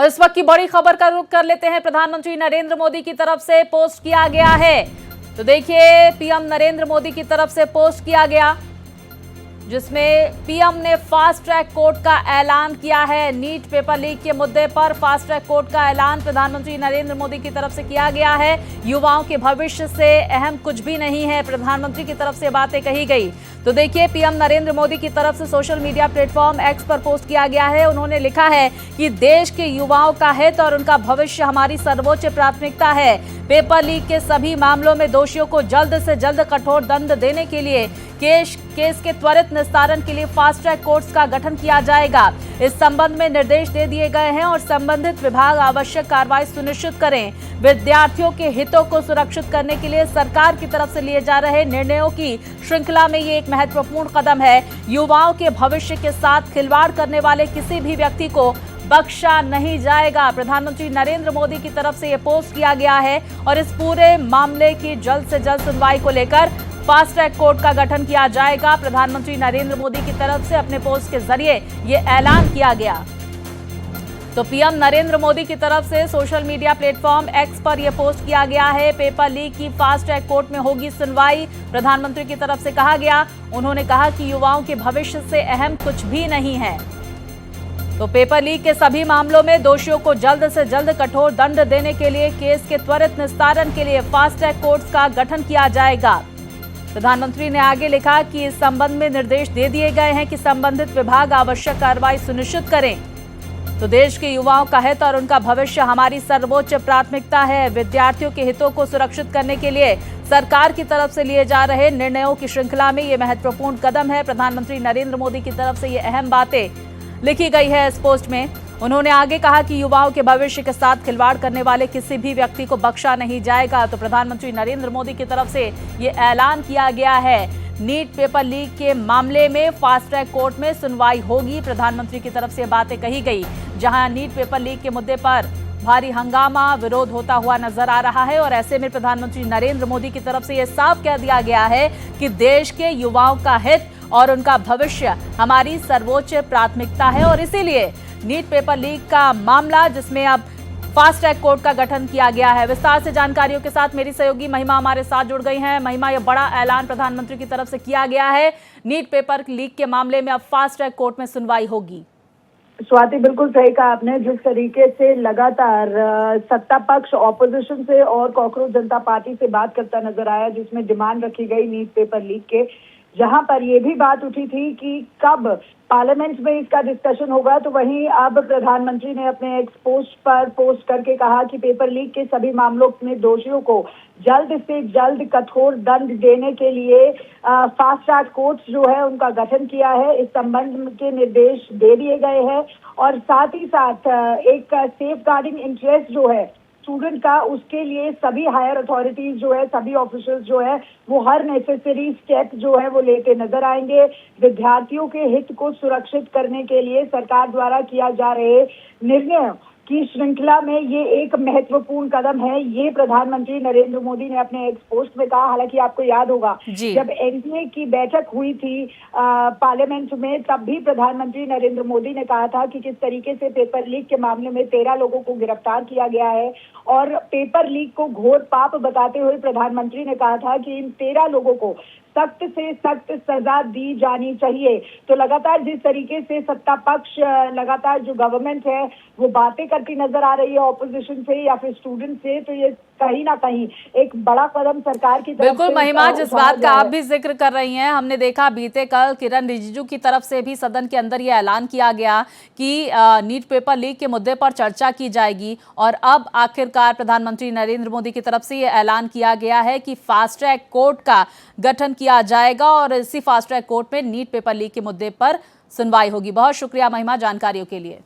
और इस वक्त की बड़ी खबर का रुख कर लेते हैं। प्रधानमंत्री नरेंद्र मोदी की तरफ से पोस्ट किया गया है, तो देखिए पीएम नरेंद्र मोदी की तरफ से पोस्ट किया गया, जिसमें पीएम ने फास्ट ट्रैक कोर्ट का ऐलान किया है। नीट पेपर लीक के मुद्दे पर फास्ट ट्रैक कोर्ट का ऐलान प्रधानमंत्री नरेंद्र मोदी की तरफ से किया गया है। युवाओं के भविष्य से अहम कुछ भी नहीं है, प्रधानमंत्री की तरफ से बातें कही गई। तो देखिए पीएम नरेंद्र मोदी की तरफ से सोशल मीडिया प्लेटफॉर्म एक्स पर पोस्ट किया गया है। उन्होंने लिखा है कि देश के युवाओं का हित और उनका भविष्य हमारी सर्वोच्च प्राथमिकता है। पेपर लीक के सभी मामलों में दोषियों को जल्द से जल्द कठोर दंड देने के लिए केस के त्वरित निस्तारण के लिए फास्ट ट्रैक कोर्ट्स का गठन किया जाएगा। इस संबंध में निर्देश दे दिए गए हैं और संबंधित विभाग आवश्यक कार्रवाई सुनिश्चित करें। विद्यार्थियों के हितों को सुरक्षित करने के लिए सरकार की तरफ से लिए जा रहे निर्णयों की श्रृंखला में ये एक महत्वपूर्ण कदम है। युवाओं के भविष्य के साथ खिलवाड़ करने वाले किसी भी व्यक्ति को बख्शा नहीं जाएगा। प्रधानमंत्री नरेंद्र मोदी की तरफ से ये पोस्ट किया गया है और इस पूरे मामले की जल्द से जल्द सुनवाई को लेकर फास्ट ट्रैक कोर्ट का गठन किया जाएगा। प्रधानमंत्री नरेंद्र मोदी की तरफ से अपने पोस्ट के जरिए ये ऐलान किया गया। तो पीएम नरेंद्र मोदी की तरफ से सोशल मीडिया प्लेटफॉर्म एक्स पर यह पोस्ट किया गया है। पेपर लीक की फास्ट ट्रैक कोर्ट में होगी सुनवाई, प्रधानमंत्री की तरफ से कहा गया। उन्होंने कहा कि युवाओं के भविष्य से अहम कुछ भी नहीं है। तो पेपर लीक के सभी मामलों में दोषियों को जल्द से जल्द कठोर दंड देने के लिए केस के त्वरित निस्तारण के लिए फास्ट ट्रैक कोर्ट्स का गठन किया जाएगा। प्रधानमंत्री ने आगे लिखा कि इस संबंध में निर्देश दे दिए गए हैं कि संबंधित विभाग आवश्यक कार्रवाई सुनिश्चित करें। तो देश के युवाओं का हित और उनका भविष्य हमारी सर्वोच्च प्राथमिकता है। विद्यार्थियों के हितों को सुरक्षित करने के लिए सरकार की तरफ से लिए जा रहे निर्णयों की श्रृंखला में ये महत्वपूर्ण कदम है। प्रधानमंत्री नरेंद्र मोदी की तरफ से ये अहम बातें लिखी गई है इस पोस्ट में। उन्होंने आगे कहा कि युवाओं के भविष्य के साथ खिलवाड़ करने वाले किसी भी व्यक्ति को बख्शा नहीं जाएगा। तो प्रधानमंत्री नरेंद्र मोदी की तरफ से ये ऐलान किया गया है। नीट पेपर लीक के मामले में फास्ट ट्रैक कोर्ट में सुनवाई होगी। प्रधानमंत्री की तरफ से बातें कही गई, जहां नीट पेपर लीक के मुद्दे पर भारी हंगामा विरोध होता हुआ नजर आ रहा है और ऐसे में प्रधानमंत्री नरेंद्र मोदी की तरफ से यह साफ कह दिया गया है कि देश के युवाओं का हित और उनका भविष्य हमारी सर्वोच्च प्राथमिकता है। और इसीलिए नीट पेपर लीक का मामला, जिसमें अब फास्ट ट्रैक कोर्ट का गठन किया गया है। विस्तार से जानकारियों के साथ मेरी सहयोगी महिमा हमारे साथ जुड़ गई हैं। महिमा, यह बड़ा ऐलान प्रधानमंत्री की तरफ से किया गया है। नीट पेपर लीक के मामले में अब फास्ट ट्रैक कोर्ट में सुनवाई होगी। स्वाति, बिल्कुल सही कहा आपने। जिस तरीके से लगातार सत्ता पक्ष ऑपोजिशन से और कॉकरोच जनता पार्टी से बात करता नजर आया, जिसमें डिमांड रखी गई नीट पेपर लीक के, जहां पर यह भी बात उठी थी कि कब पार्लियामेंट में इसका डिस्कशन होगा, तो वहीं अब प्रधानमंत्री ने अपने एक्स पोस्ट पर पोस्ट करके कहा कि पेपर लीक के सभी मामलों में दोषियों को जल्द से जल्द कठोर दंड देने के लिए फास्ट ट्रैक कोर्ट्स जो है उनका गठन किया है। इस संबंध के निर्देश दे दिए गए हैं और साथ ही साथ एक सेफ गार्डिंग इंटरेस्ट जो है स्टूडेंट का, उसके लिए सभी हायर अथॉरिटीज जो है, सभी ऑफिशियल्स जो है, वो हर नेसेसरी स्टेप जो है वो लेते नजर आएंगे। विद्यार्थियों के हित को सुरक्षित करने के लिए सरकार द्वारा किया जा रहे निर्णय की श्रृंखला में ये एक महत्वपूर्ण कदम है। ये प्रधानमंत्री नरेंद्र मोदी ने अपने एक्स पोस्ट में कहा। हालांकि आपको याद होगा जब एनडीए की बैठक हुई थी पार्लियामेंट में, तब भी प्रधानमंत्री नरेंद्र मोदी ने कहा था कि किस तरीके से पेपर लीक के मामले में 13 लोगों को गिरफ्तार किया गया है और पेपर लीक को घोर पाप बताते हुए प्रधानमंत्री ने कहा था कि इन 13 लोगों को सख्त से सख्त सजा दी जानी चाहिए। तो लगातार जिस तरीके से सत्ता पक्ष लगातार जो गवर्नमेंट है वो बातें करती नजर आ रही है ऑपोजिशन से या फिर स्टूडेंट से, तो ये कहीं ना कहीं एक बड़ा कदम सरकार की तरफ से। बिल्कुल महिमा, जिस बात का आप भी जिक्र कर रही हैं, हमने देखा बीते कल किरण रिजिजू की तरफ से भी सदन के अंदर यह ऐलान किया गया कि नीट पेपर लीक के मुद्दे पर चर्चा की जाएगी और अब आखिरकार प्रधानमंत्री नरेंद्र मोदी की तरफ से यह ऐलान किया गया है कि फास्ट ट्रैक कोर्ट का गठन किया जाएगा और इसी फास्ट ट्रैक कोर्ट में नीट पेपर लीक के मुद्दे पर सुनवाई होगी। बहुत शुक्रिया महिमा जानकारियों के लिए।